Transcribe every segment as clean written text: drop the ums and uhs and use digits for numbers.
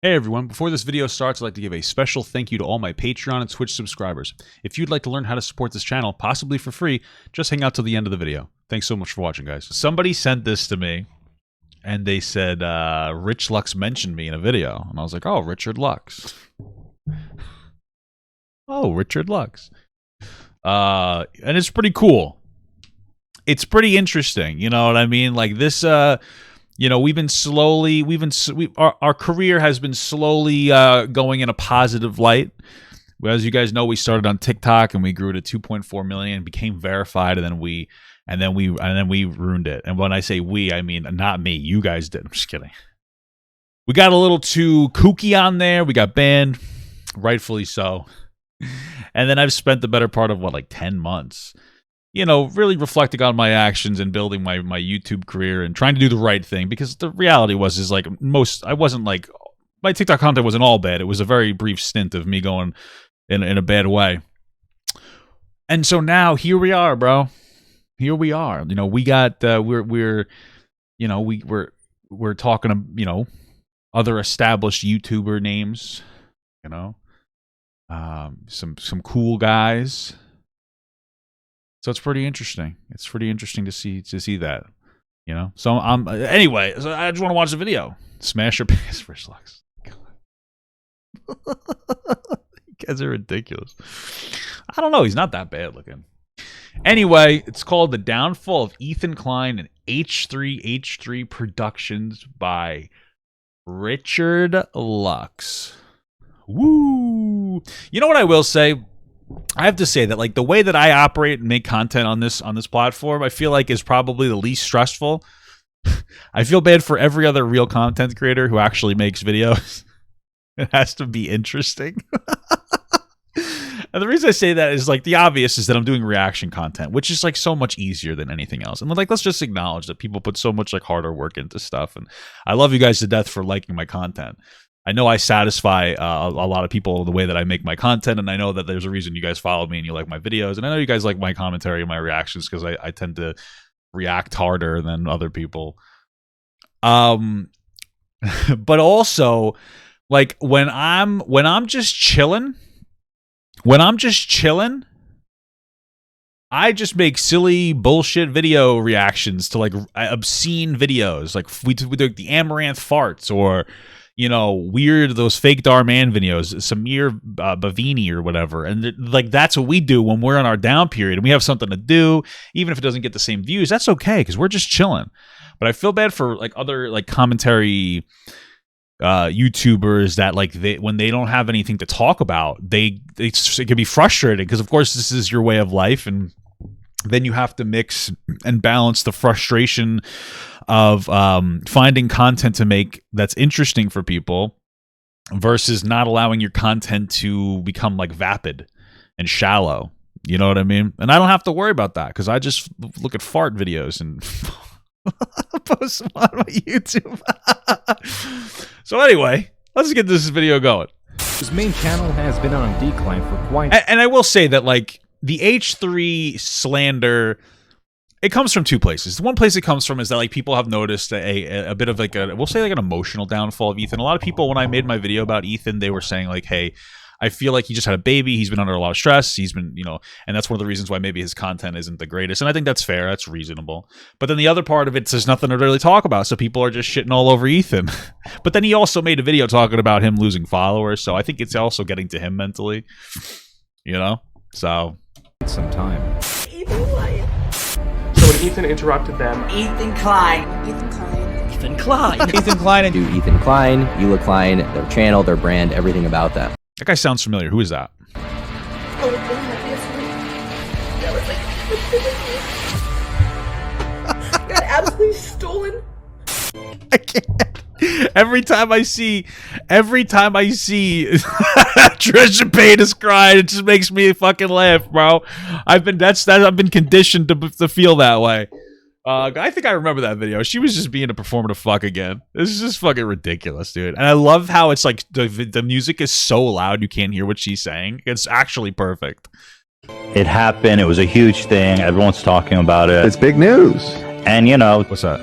Hey everyone, before this video starts, I'd like to give a special thank you to all my Patreon and Twitch subscribers. If you'd like to learn how to support this channel, possibly for free, just hang out till the end of the video. Thanks so much for watching, guys. Somebody sent this to me, and they said, Rich Lux mentioned me in a video. And I was like, oh, Richard Lux. Oh, Richard Lux. And it's pretty cool. It's pretty interesting, you know what I mean? Like this, you know, our career has been slowly going in a positive light. As you guys know, we started on TikTok and we grew to 2.4 million, became verified, and then we ruined it. And when I say we, I mean not me. You guys did. I'm just kidding. We got a little too kooky on there. We got banned, rightfully so. And then I've spent the better part of what, like 10 months, you know, really reflecting on my actions and building my YouTube career and trying to do the right thing, because the reality is like I wasn't like, my TikTok content wasn't all bad. It was a very brief stint of me going in a bad way. And so now here we are, bro. Here we are. You know, we got we're talking to, you know, other established YouTuber names, you know, some cool guys. So it's pretty interesting. It's pretty interesting to see that, you know. So anyway. So I just want to watch the video. Smash your pants, Rich Lux. You guys are ridiculous. I don't know. He's not that bad looking. Anyway, it's called The Downfall of Ethan Klein and H3H3 Productions by Richard Lux. Woo! You know what I will say? I have to say that, like, the way that I operate and make content on this platform, I feel like is probably the least stressful. I feel bad for every other real content creator who actually makes videos. It has to be interesting. And the reason I say that is, like, the obvious is that I'm doing reaction content, which is like so much easier than anything else. And like, let's just acknowledge that people put so much like harder work into stuff. And I love you guys to death for liking my content. I know I satisfy a lot of people the way that I make my content, and I know that there's a reason you guys follow me and you like my videos, and I know you guys like my commentary and my reactions because I tend to react harder than other people. But also, like, when I'm just chilling, I just make silly bullshit video reactions to like obscene videos, like we do the Amaranth farts, or, you know, weird, those fake Darman videos, Samir Bavini or whatever. And like, that's what we do when we're on our down period and we have something to do, even if it doesn't get the same views. That's okay, because we're just chilling. But I feel bad for like other like commentary YouTubers that, like, when they don't have anything to talk about, it can be frustrating, because of course this is your way of life, and then you have to mix and balance the frustration of finding content to make that's interesting for people versus not allowing your content to become like vapid and shallow. You know what I mean? And I don't have to worry about that, because I just look at fart videos and post them on my YouTube. So anyway, let's get this video going. His main channel has been on decline for quite... And I will say that, like, the H3 slander, it comes from two places. The one place it comes from is that, like, people have noticed a bit of like we'll say like an emotional downfall of Ethan. A lot of people, when I made my video about Ethan, they were saying like, hey, I feel like he just had a baby. He's been under a lot of stress. He's been, you know, and that's one of the reasons why maybe his content isn't the greatest. And I think that's fair. That's reasonable. But then the other part of it, there's nothing to really talk about. So people are just shitting all over Ethan. But then he also made a video talking about him losing followers. So I think it's also getting to him mentally, you know? So... some time. Ethan Klein. So when Ethan interrupted them, Ethan Klein. Ethan Klein. Ethan Klein. Ethan Klein and Ethan Klein, Eula Klein, their channel, their brand, everything about them. That guy sounds familiar. Who is that? oh, that got absolutely stolen. I can't. Every time I see Trisha Paytas crying, it just makes me fucking laugh, bro. I've been conditioned to feel that way. I think I remember that video. She was just being a performative fuck again. This is just fucking ridiculous, dude. And I love how it's like the music is so loud you can't hear what she's saying. It's actually perfect. It happened. It was a huge thing. Everyone's talking about it. It's big news. And, you know... What's that?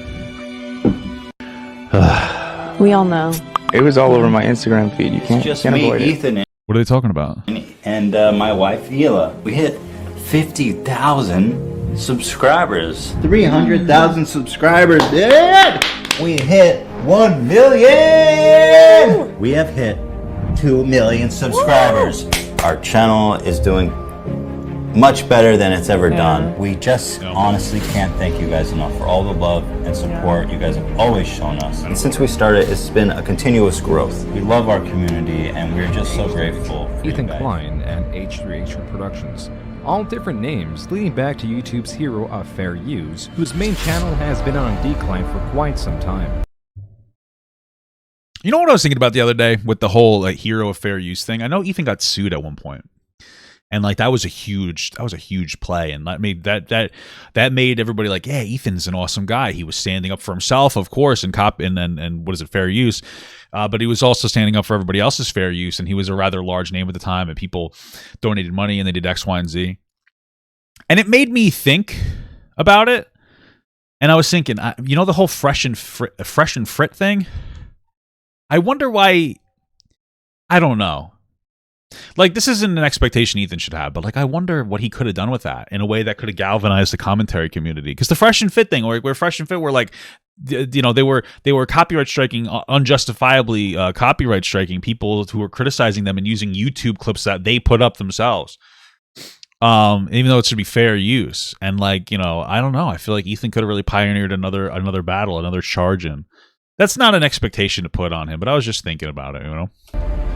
We all know. It was all over my Instagram feed. You can't, Just can't me, avoid it. Ethan, What are they talking about? and my wife Hila. We hit 50,000 subscribers. 300,000 subscribers, dude! We hit 1 million! We have hit 2 million subscribers. Our channel is doing much better than it's ever done. We just honestly can't thank you guys enough for all the love and support you guys have always shown us. And since we started, it's been a continuous growth. We love our community and we're just so grateful for Ethan you guys. KLEIN and H3H3 Productions. All different names leading back to YouTube's hero of fair use, whose main channel has been on decline for quite some time. You know what I was thinking about the other day with the whole hero of fair use thing? I know Ethan got sued at one point. And like that was a huge play, and that made everybody like, yeah, Ethan's an awesome guy. He was standing up for himself, of course, and what is it, fair use, but he was also standing up for everybody else's fair use, and he was a rather large name at the time, and people donated money and they did X, Y, and Z, and it made me think about it, and I was thinking, you know, the whole fresh and frit thing. I wonder why. I don't know. Like, this isn't an expectation Ethan should have, but like, I wonder what he could have done with that in a way that could have galvanized the commentary community. Because the fresh and fit thing, where fresh and fit were like, you know, they were copyright striking, unjustifiably copyright striking people who were criticizing them and using YouTube clips that they put up themselves. Even though it should be fair use, and like, you know, I don't know. I feel like Ethan could have really pioneered another battle, another charge in. That's not an expectation to put on him, but I was just thinking about it, you know.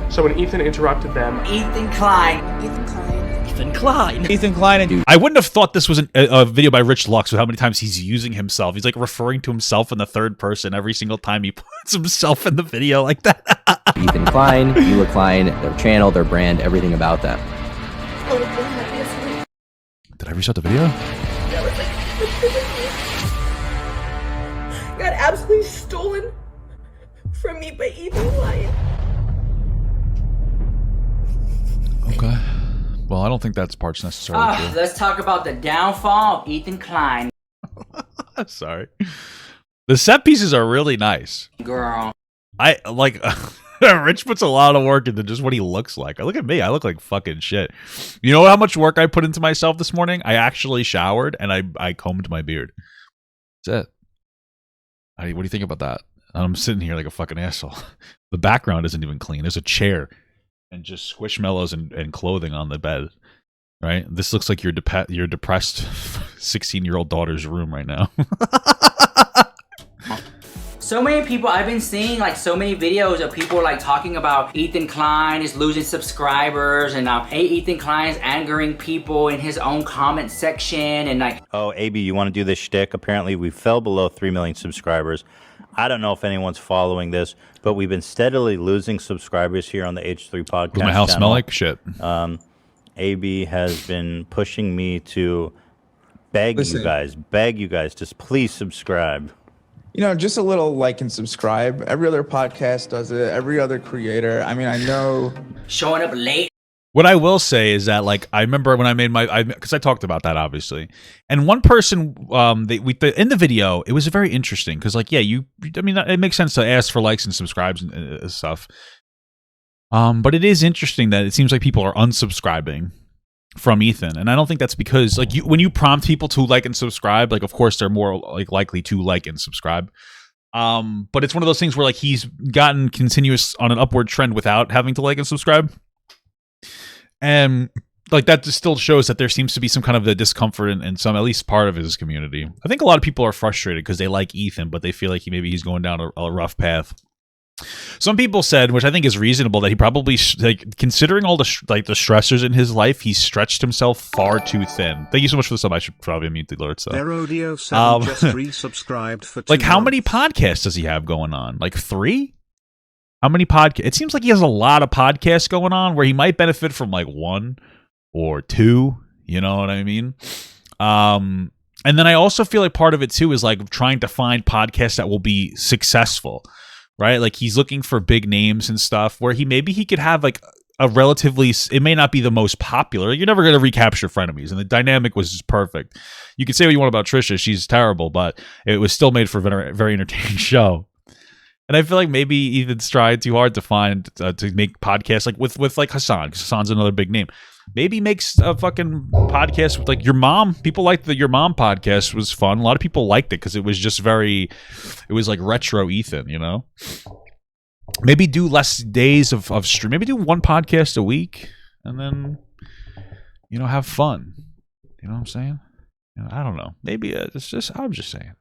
So when Ethan interrupted them, Ethan Klein. Ethan Klein. Ethan Klein. Ethan KLEIN and I wouldn't have thought this was a video by Rich Lux with how many times he's using himself. He's like referring to himself in the third person every single time he puts himself in the video like that. Ethan KLEIN, Eula Klein, their channel, their brand, everything about them. Did I restart the video? Got absolutely stolen from me by Ethan Klein. Okay. Well, I don't think that's part's necessarily true. Let's talk about the downfall of Ethan Klein. Sorry. The set pieces are really nice. Girl. I like Rich puts a lot of work into just what he looks like. Look at me. I look like fucking shit. You know how much work I put into myself this morning? I actually showered and I combed my beard. That's it. What do you think about that? I'm sitting here like a fucking asshole. The background isn't even clean. There's a chair and just squishmallows and clothing on the bed. Right? This looks like your depressed 16-year-old daughter's room right now. So many people, I've been seeing like so many videos of people like talking about Ethan Klein is losing subscribers and now Ethan Klein is angering people in his own comment section and like, Oh, AB, you want to do this shtick? Apparently, we fell below 3 million subscribers. I don't know if anyone's following this, but we've been steadily losing subscribers here on the H3 podcast Does my house channel. smell like shit? AB has been pushing me to beg you guys, just please subscribe. you know, just a little like and subscribe. Every other podcast does it. Every other creator. I mean, I know. showing up late. What I will say is that, like, I remember when I made because I talked about that, obviously. And one person, in the video, it was very interesting because, like, yeah, I mean, it makes sense to ask for likes and subscribes and stuff. But it is interesting that it seems like people are unsubscribing from Ethan. And I don't think that's because, like, when you prompt people to like and subscribe, like, of course, they're more like likely to like and subscribe. But it's one of those things where, like, he's gotten continuous on an upward trend without having to like and subscribe. And like that just still shows that there seems to be some kind of a discomfort in some, at least part of his community. I think a lot of people are frustrated because they like Ethan, but they feel like maybe he's going down a rough path. Some people said, which I think is reasonable, that he probably, like, considering all the the stressors in his life, he's stretched himself far too thin. Thank you so much for the sub. I should probably mute the alerts though. Erodio7 just resubscribed for 2 like, how many months. podcasts does he have going on? Like 3? How many podcasts? It seems like he has a lot of podcasts going on where he might benefit from like 1 or 2. You know what I mean? And then I also feel like part of it too is like trying to find podcasts that will be successful, right? Like he's looking for big names and stuff where he could have like a relatively, it may not be the most popular. You're never going to recapture frenemies. And the dynamic was just perfect. You can say what you want about Trisha. She's terrible, but it was still made for a very, very entertaining show. And I feel like maybe Ethan's trying too hard to find to make podcasts like with like Hassan, because Hassan's another big name. Maybe makes a fucking podcast with like your mom. People liked the Your Mom podcast was fun. A lot of people liked it because it was just it was like retro Ethan, you know? Maybe do less days of stream. Maybe do one podcast a week and then, you know, have fun. You know what I'm saying? You know, I don't know. Maybe I'm just saying.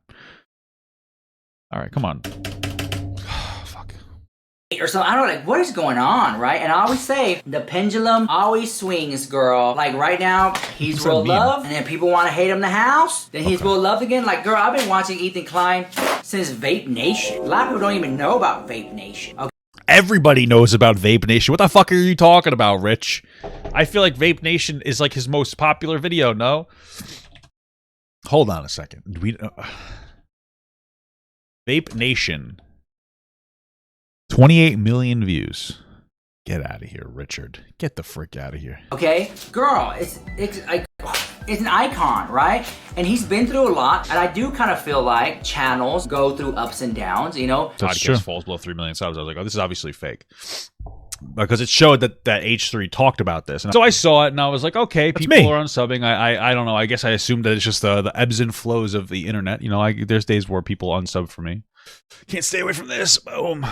All right, come on. Or so I don't know, like, what is going on, right? And I always say the pendulum always swings, girl. Like right now, he's well loved, and then people want to hate him in the house. Then he's well loved again. Like, girl, I've been watching Ethan Klein since Vape Nation. A lot of people don't even know about Vape Nation. Okay. Everybody knows about Vape Nation. What the fuck are you talking about, Rich? I feel like Vape Nation is like his most popular video. No, hold on a second. Vape Nation. 28 million views. Get out of here, Richard. Get the frick out of here. Okay, girl, it's an icon, right? And he's been through a lot, and I do kind of feel like channels go through ups and downs, you know? Podcast falls below 3 million subs. I was like, oh, this is obviously fake. Because it showed that H3 talked about this. And so I saw it, and I was like, okay, people are unsubbing. I don't know. I guess I assumed that it's just the ebbs and flows of the internet. You know, there's days where people unsub for me. Can't stay away from this. Boom.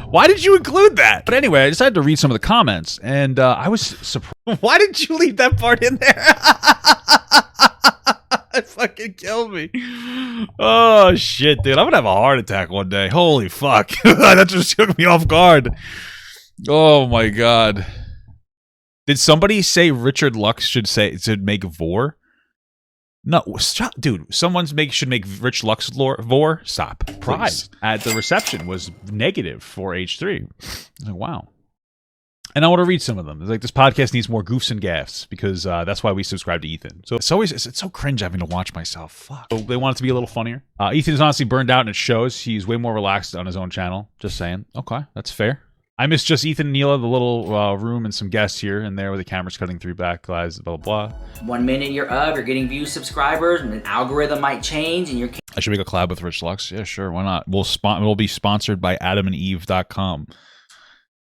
Why did you include that? But anyway, I decided to read some of the comments, and I was surprised. Why did you leave that part in there? It fucking killed me. Oh, shit, dude. I'm going to have a heart attack one day. Holy fuck. That just took me off guard. Oh, my God. Did somebody say Richard Lux should make Vor? No, stop, dude. Should make Rich Lux Vor. Stop. Prize at the reception was negative for H3. Like, wow. And I want to read some of them. It's like, this podcast needs more goofs and gaffs because that's why we subscribe to Ethan. So it's so cringe having to watch myself. Fuck. So they want it to be a little funnier. Ethan is honestly burned out and it shows. He's way more relaxed on his own channel. Just saying. Okay, that's fair. I miss just Ethan and Neela, the little room, and some guests here and there with the cameras cutting through back guys, blah, blah, blah. 1 minute you're getting views, subscribers, and an algorithm might change, and you're... I should make a collab with Rich Lux. Yeah, sure, why not? We'll be sponsored by adamandeve.com.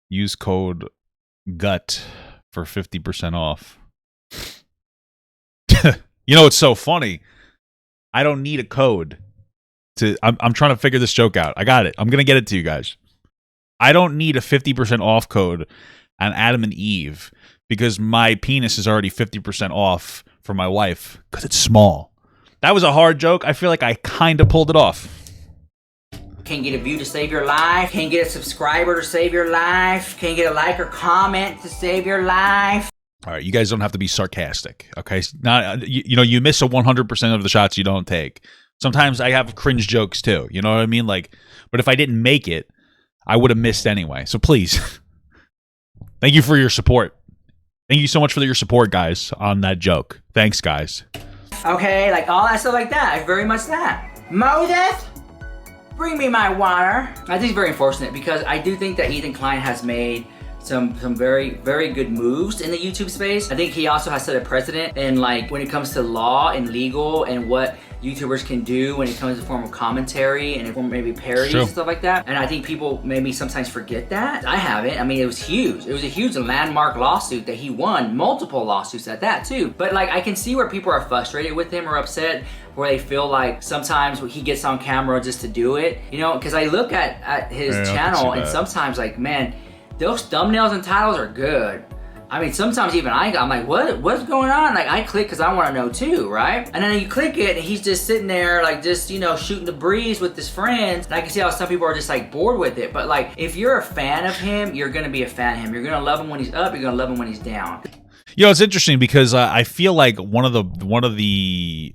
Use code GUT for 50% off. You know, it's so funny. I don't need a code. I'm trying to figure this joke out. I got it. I'm going to get it to you guys. I don't need a 50% off code on Adam and Eve because my penis is already 50% off for my wife because it's small. That was a hard joke. I feel like I kind of pulled it off. Can't get a view to save your life. Can't get a subscriber to save your life. Can't get a like or comment to save your life. All right, you guys don't have to be sarcastic, okay? Not you miss a 100% of the shots you don't take. Sometimes I have cringe jokes too. You know what I mean? Like, but if I didn't make it, I would have missed anyway. So please, thank you for your support. Thank you so much for your support, guys, on that joke. Thanks, guys. Okay, like all that stuff like that. Very much that. Moses, bring me my water. I think it's very unfortunate because I do think that Ethan Klein has made some very, very good moves in the YouTube space. I think he also has set a precedent in like when it comes to law and legal and what YouTubers can do when it comes to form of commentary and in form of maybe parodies and stuff like that. And I think people maybe sometimes forget that. I haven't. I mean, it was huge. It was a huge landmark lawsuit that he won, multiple lawsuits at that too. But like, I can see where people are frustrated with him or upset, where they feel like sometimes he gets on camera just to do it, you know? Because I look at his channel and sometimes like, man, those thumbnails and titles are good. I mean, sometimes even I'm like, what's going on? Like, I click because I want to know too, right? And then you click it, and he's just sitting there, like, just, you know, shooting the breeze with his friends. And I can see how some people are just, like, bored with it. But, like, if you're a fan of him, you're going to be a fan of him. You're going to love him when he's up. You're going to love him when he's down. You know, it's interesting because I feel like one of the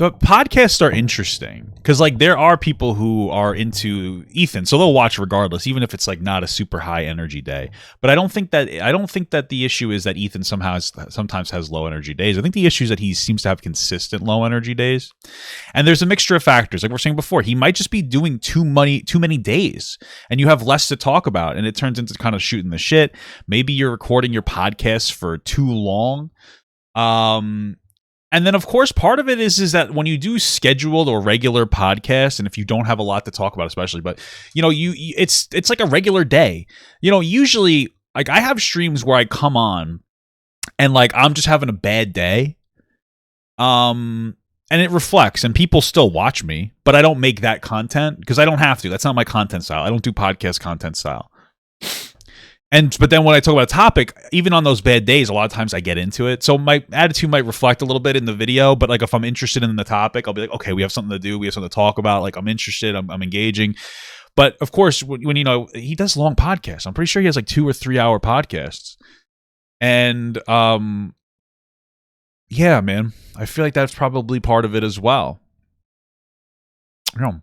podcasts are interesting because like there are people who are into Ethan, so they'll watch regardless, even if it's like not a super high energy day. But I don't think that the issue is that Ethan sometimes has low energy days. I think the issue is that he seems to have consistent low energy days, and there's a mixture of factors. Like we're saying before, he might just be doing too many days, and you have less to talk about, and it turns into kind of shooting the shit. Maybe you're recording your podcast for too long. And then, of course, part of it is that when you do scheduled or regular podcasts, and if you don't have a lot to talk about, especially, but it's like a regular day. Usually, like I have streams where I come on, and like I'm just having a bad day, and it reflects, and people still watch me, but I don't make that content because I don't have to. That's not my content style. I don't do podcast content style. But then when I talk about a topic, even on those bad days, a lot of times I get into it. So my attitude might reflect a little bit in the video, but like if I'm interested in the topic, I'll be like, okay, we have something to do. We have something to talk about. Like I'm interested. I'm engaging. But of course, when he does long podcasts, I'm pretty sure he has like 2 or 3 hour podcasts. And yeah, man, I feel like that's probably part of it as well. I'm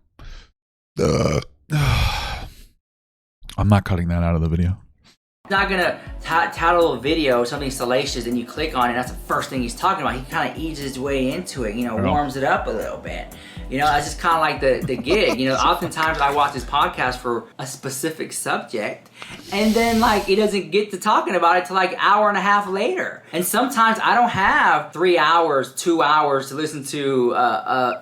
not cutting that out of the video. Not gonna title a video something salacious and you click on it, that's the first thing he's talking about. He kind of eases his way into it, warms it up a little bit. That's just kind of like the gig. Oftentimes I watch this podcast for a specific subject, and then like he doesn't get to talking about it till like an hour and a half later. And sometimes I don't have 3 hours, 2 hours to listen to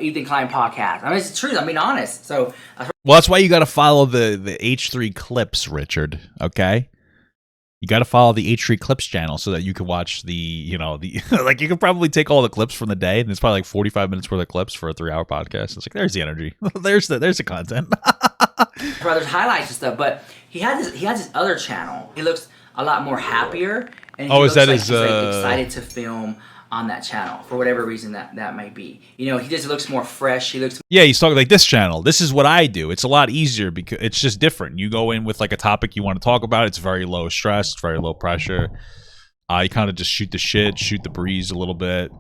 Ethan Klein podcast. I mean, it's the truth. I'm being honest. So, well, that's why you got to follow the H3 clips, Richard. Okay. You got to follow the H3 Clips channel so that you can watch the like you could probably take all the clips from the day, and it's probably like 45 minutes worth of clips for a 3 hour podcast. It's like, there's the energy. there's the content. There's highlights and stuff, but he has this other channel. He looks a lot more happier, and he looks like he's excited to film on that channel for whatever reason that might be. He just looks more fresh. He's talking like this channel. This is what I do. It's a lot easier because it's just different. You go in with like a topic you want to talk about. It's very low stress. It's very low pressure. You kind of just shoot the shit, shoot the breeze a little bit.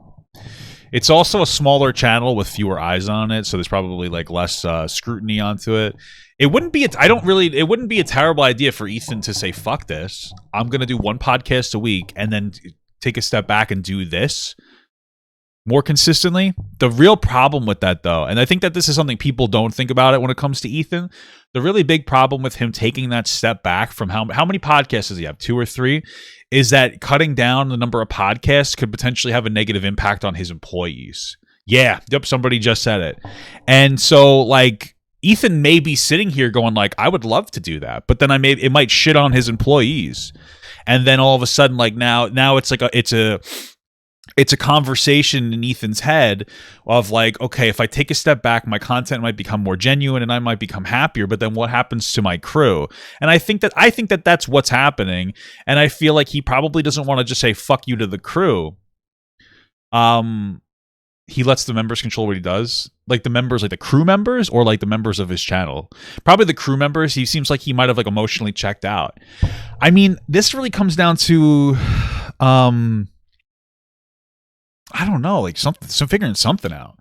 It's also a smaller channel with fewer eyes on it, so there's probably like less scrutiny onto it. It wouldn't be a terrible idea for Ethan to say, fuck this. I'm going to do one podcast a week and then take a step back and do this more consistently. The real problem with that, though, and I think that this is something people don't think about it when it comes to Ethan, the really big problem with him taking that step back from how many podcasts does he have, 2 or 3, is that cutting down the number of podcasts could potentially have a negative impact on his employees. Yeah, yep, somebody just said it. And so, like, Ethan may be sitting here going like, I would love to do that, but then it might shit on his employees. And then all of a sudden, like now it's like it's a conversation in Ethan's head of like, okay, if I take a step back, my content might become more genuine and I might become happier. But then what happens to my crew? And I think that that's what's happening. And I feel like he probably doesn't want to just say fuck you to the crew. He lets the members control what he does. Like the members, like the crew members, or like the members of his channel. Probably the crew members. He seems like he might have like emotionally checked out. I mean, this really comes down to, I don't know, like figuring something out.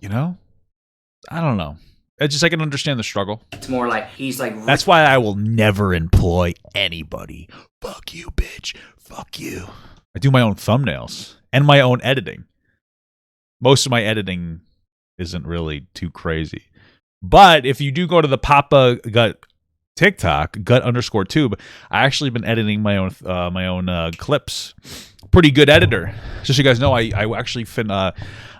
I don't know. I can understand the struggle. It's more like he's like. That's why I will never employ anybody. Fuck you, bitch. Fuck you. I do my own thumbnails and my own editing. Most of my editing isn't really too crazy. But if you do go to the Papa Gut TikTok, gut_tube, I actually been editing my own clips. Pretty good editor. Just so you guys know, I actually I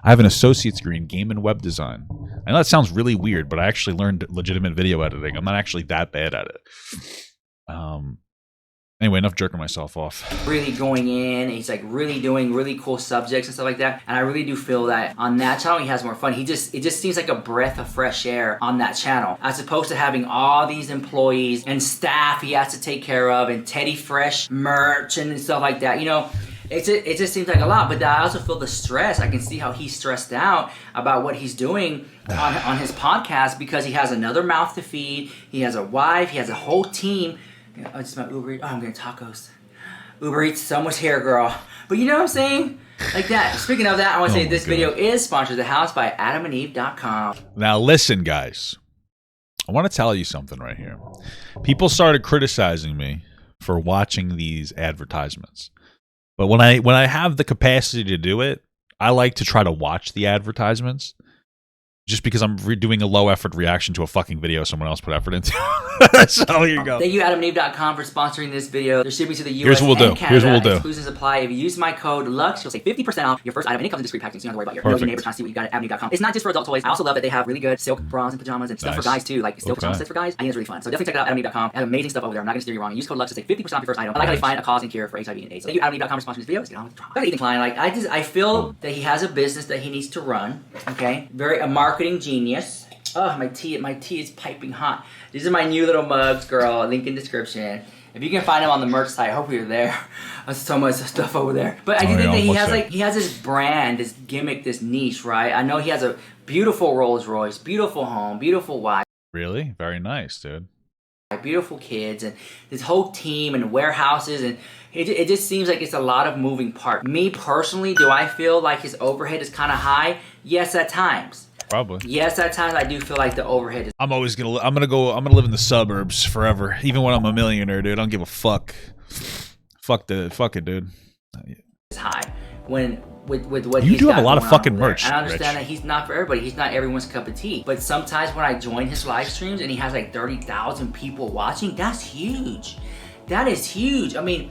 have an associate's degree in game and web design. I know that sounds really weird, but I actually learned legitimate video editing. I'm not actually that bad at it. Anyway, enough jerking myself off. Really going in, he's like really doing really cool subjects and stuff like that. And I really do feel that on that channel, he has more fun. It just seems like a breath of fresh air on that channel, as opposed to having all these employees and staff he has to take care of, and Teddy Fresh merch and stuff like that. It just seems like a lot, but I also feel the stress. I can see how he's stressed out about what he's doing on his podcast, because he has another mouth to feed. He has a wife. He has a whole team. Oh, it's my Uber Eats. Oh, I'm getting tacos. Uber Eats, someone's here, girl. But you know what I'm saying? Like that. Speaking of that, I want to say this video is sponsored The House by AdamandEve.com. Now listen, guys. I want to tell you something right here. People started criticizing me for watching these advertisements. But when I have the capacity to do it, I like to try to watch the advertisements. just because I'm doing a low effort reaction to a fucking video someone else put effort into. So here you go. Thank you, AdamandEve.com, for sponsoring this video. They're shipping to the US Here's what we'll and do. Canada. Here's what we'll do. Exclusions apply. If you use my code LUX, you'll save 50% off your first item. And it comes in discreet packaging, so you don't have to worry about your neighbors trying to see what you got at AdamandEve.com. It's not just for adult toys. I also love that they have really good silk bras and pajamas and stuff for guys too, like silk pajama sets for guys. I think it's really fun. So definitely check it out, AdamandEve.com. They have amazing stuff over there. I'm not going to steer you wrong. Use code LUX to save 50% off your first item. I like how they find a cause and cure for HIV and AIDS. So thank you, AdamandEve.com, for sponsoring this video. Let's get on with the drama. Ethan Klein, like I feel that he has a business that he needs to run. Okay, a marketing genius. Oh, my tea is piping hot. These are my new little mugs, girl. Link in description. If you can find them on the merch site, hopefully you're there. There's so much stuff over there. But I do think that he has this brand, this gimmick, this niche, right? I know he has a beautiful Rolls Royce, beautiful home, beautiful wife. Really? Very nice, dude. Beautiful kids and this whole team and warehouses, and it just seems like it's a lot of moving parts. Me personally, do I feel like his overhead is kind of high? Yes, at times. Probably. Yes, at times I do feel like the overhead is. I'm gonna live in the suburbs forever, even when I'm a millionaire, dude. I don't give a fuck. Fuck it, dude. It's high when with what you he's do got have a lot of going on fucking over there. merch. And I understand Rich. that he's not for everybody. He's not everyone's cup of tea. But sometimes when I join his live streams and he has like 30,000 people watching, that's huge. That is huge. I mean,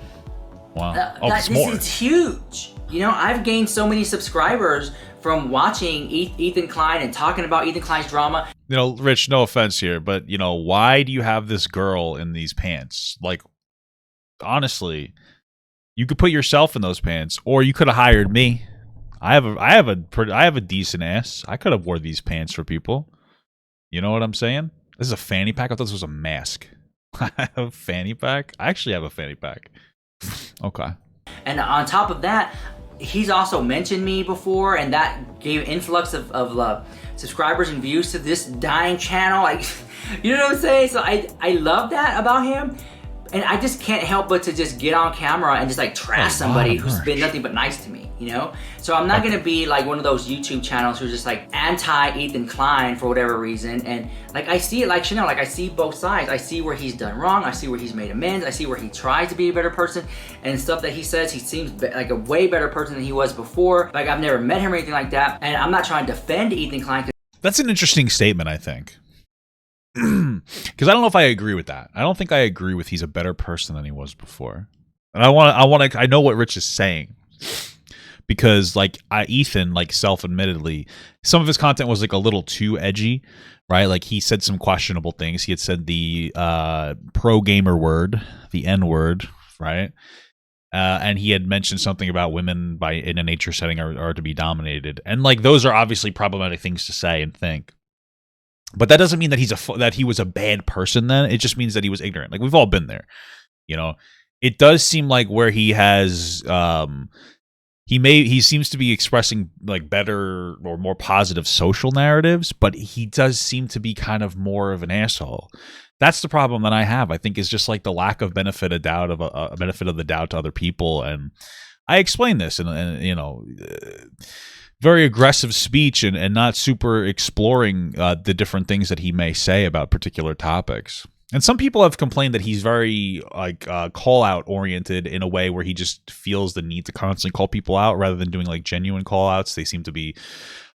wow. This is huge. You know, I've gained so many subscribers from watching Ethan Klein and talking about Ethan Klein's drama. You know, Rich, no offense here, but you know, why do you have this girl in these pants? Like, honestly, you could put yourself in those pants, or you could have hired me. I have a decent ass. I could have wore these pants for people. You know what I'm saying? This is a fanny pack. I thought this was a mask. I have a fanny pack. I actually have a fanny pack. Okay. And on top of that, he's also mentioned me before, and that gave influx of subscribers and views to this dying channel. Like, you know what I'm saying? So I love that about him. And I just can't help but to just get on camera and just like trash somebody who's been nothing but nice to me, you know? So I'm not gonna be like one of those YouTube channels who's just like anti-Ethan Klein for whatever reason. And like I see it like Chanel, like I see both sides. I see where he's done wrong, I see where he's made amends, I see where he tries to be a better person, and stuff that he says, he seems like a way better person than he was before. Like I've never met him or anything like that. And I'm not trying to defend Ethan Klein. That's an interesting statement, I think. Because I don't know if I agree with that. I don't think I agree with he's a better person than he was before. And I know what Rich is saying. Because like Ethan, like self-admittedly, some of his content was like a little too edgy, right? Like he said some questionable things. He had said the pro gamer word, the N word, right? And he had mentioned something about women in a nature setting are to be dominated. And like those are obviously problematic things to say and think. But that doesn't mean that that he was a bad person then. It just means that he was ignorant. Like we've all been there. You know, it does seem like where he has he seems to be expressing like better or more positive social narratives, but he does seem to be kind of more of an asshole. That's the problem that I have. I think is just like the lack of benefit of doubt of a benefit of the doubt to other people. And I explained this and you know, very aggressive speech and not super exploring the different things that he may say about particular topics. And some people have complained that he's very like call out oriented in a way where he just feels the need to constantly call people out rather than doing like genuine call outs. They seem to be.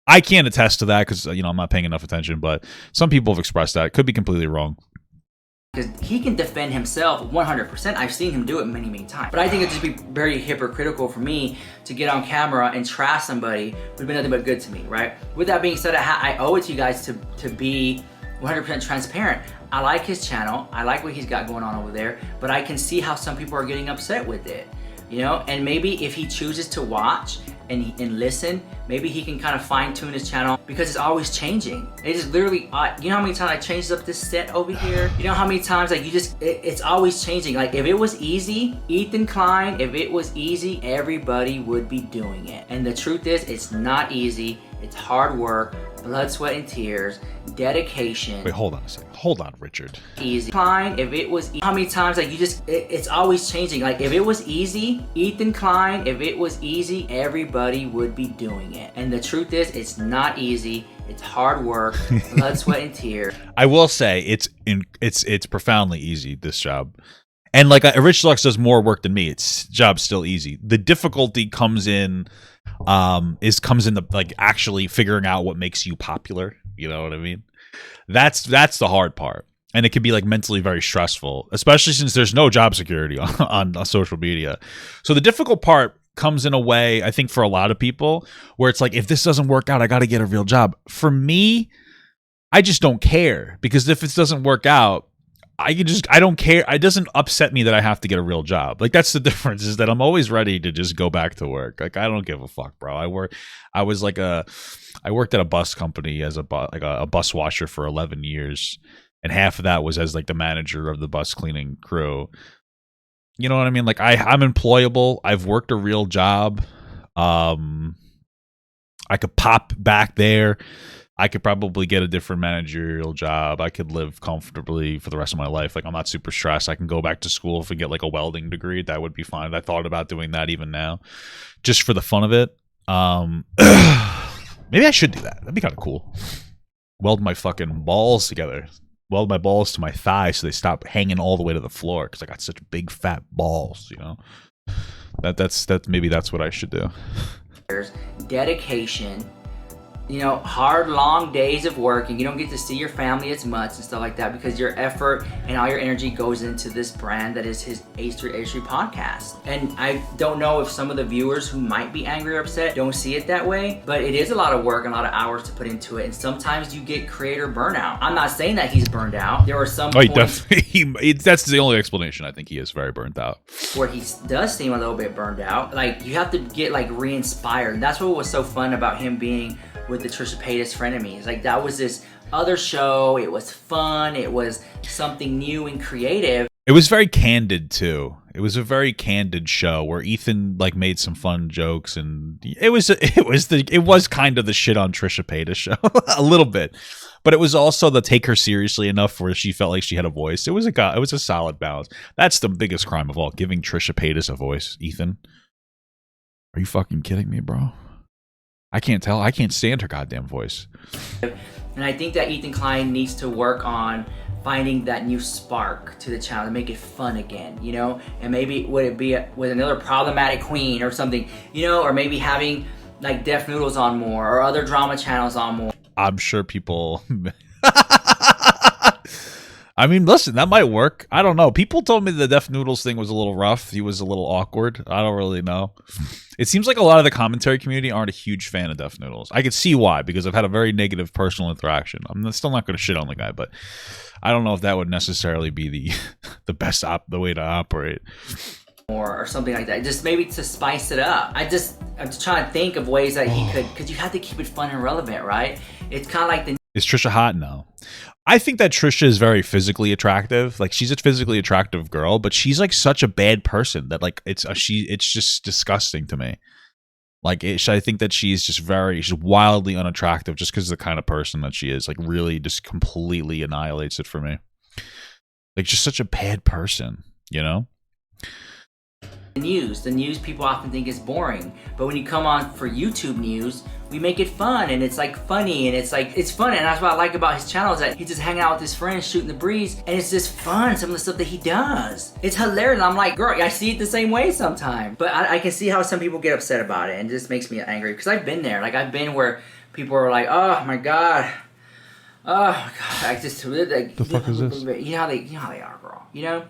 I can't attest to that because you know I'm not paying enough attention, but some people have expressed that. It could be completely wrong. Because he can defend himself 100%. I've seen him do it many, many times. But I think it'd just be very hypocritical for me to get on camera and trash somebody who's been nothing but good to me, right? With that being said, I owe it to you guys to be 100% transparent. I like his channel. I like what he's got going on over there. But I can see how some people are getting upset with it. You know, and maybe if he chooses to watch and listen, maybe he can kind of fine tune his channel because it's always changing. It is literally, you know how many times I changed up this set over here? You know how many times like it's always changing. Like if it was easy, Ethan Klein, if it was easy, everybody would be doing it. And the truth is, it's not easy. It's hard work, blood, sweat, and tears, dedication. Wait, hold on a second. Hold on, Richard. Easy. Klein, if it was how many times like it's always changing. Like if it was easy, Ethan Klein, if it was easy, everybody would be doing it. And the truth is, it's not easy. It's hard work, blood, sweat, and tears. I will say it's profoundly easy, this job. And like Rich Lux does more work than me. It's job's still easy. The difficulty comes in the like actually figuring out what makes you popular. You know what I mean? That's the hard part. And it can be like mentally very stressful, especially since there's no job security on social media. So the difficult part comes in a way, I think, for a lot of people where it's like, if this doesn't work out, I got to get a real job. For me, I just don't care, because if it doesn't work out, I don't care. It doesn't upset me that I have to get a real job. Like, that's the difference, is that I'm always ready to just go back to work. Like, I don't give a fuck, bro. I worked at a bus company as a bus washer for 11 years. And half of that was as like the manager of the bus cleaning crew. You know what I mean? Like I'm employable. I've worked a real job. I could pop back there. I could probably get a different managerial job. I could live comfortably for the rest of my life. Like, I'm not super stressed. I can go back to school and get like a welding degree. That would be fine. I thought about doing that even now, just for the fun of it. Maybe I should do that. That'd be kind of cool. Weld my fucking balls together. Weld my balls to my thighs so they stop hanging all the way to the floor, because I got such big fat balls, you know. That's maybe that's what I should do. There's dedication, you know, hard, long days of work, and you don't get to see your family as much and stuff like that, because your effort and all your energy goes into this brand that is his H3H3 podcast. And I don't know if some of the viewers who might be angry or upset don't see it that way, but it is a lot of work and a lot of hours to put into it, and sometimes you get creator burnout. I'm not saying that he's burned out. There are some points, definitely, that's the only explanation. I think he is very burnt out, where he does seem a little bit burned out. Like, you have to get like re-inspired, and that's what was so fun about him being with the Trisha Paytas Frenemies. Like, that was this other show. It was fun. It was something new and creative. It was very candid too. It was a very candid show where Ethan like made some fun jokes, and it was kind of the shit on Trisha Paytas show a little bit, but it was also the take her seriously enough where she felt like she had a voice. It was a solid balance. That's the biggest crime of all, giving Trisha Paytas a voice. Ethan, are you fucking kidding me, bro? I can't stand her goddamn voice. And I think that Ethan Klein needs to work on finding that new spark to the channel to make it fun again, you know? And maybe would it be with another problematic queen or something, you know? Or maybe having like Deaf Noodles on more, or other drama channels on more. I'm sure people... I mean, listen, that might work. I don't know. People told me the Deaf Noodles thing was a little rough. He was a little awkward. I don't really know. It seems like a lot of the commentary community aren't a huge fan of Deaf Noodles. I could see why, because I've had a very negative personal interaction. I'm still not going to shit on the guy, but I don't know if that would necessarily be the way to operate. Or something like that, just maybe to spice it up. I'm just trying to think of ways that he could, because you have to keep it fun and relevant, right? It's kind of like the... Is Trisha hot? No. I think that Trisha is very physically attractive. Like, she's a physically attractive girl, but she's like such a bad person that like it's just disgusting to me. Like, I think that she's wildly unattractive just because of the kind of person that she is. Like, really just completely annihilates it for me. Like, just such a bad person, you know? The news people often think is boring, but when you come on for YouTube news, we make it fun, and it's like funny, and it's fun, and that's what I like about his channel, is that he's just hanging out with his friends, shooting the breeze, and it's just fun. Some of the stuff that he does, it's hilarious. I'm like, girl, I see it the same way sometimes, but I can see how some people get upset about it, and it just makes me angry, because I've been there. Like, I've been where people are like, oh my god, I just like, the fuck is this? You know how they are, girl, you know.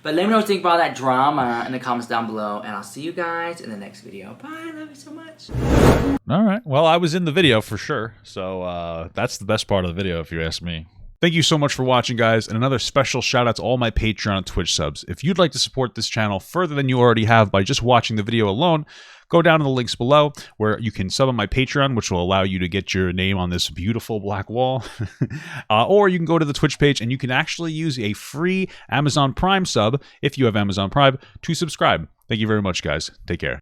But let me know what you think about that drama in the comments down below, and I'll see you guys in the next video. Bye, love you so much. All right. Well, I was in the video for sure, so that's the best part of the video, if you ask me. Thank you so much for watching, guys, and another special shout out to all my Patreon and Twitch subs. If you'd like to support this channel further than you already have by just watching the video alone, go down to the links below where you can sub on my Patreon, which will allow you to get your name on this beautiful black wall. Or you can go to the Twitch page and you can actually use a free Amazon Prime sub, if you have Amazon Prime, to subscribe. Thank you very much, guys. Take care.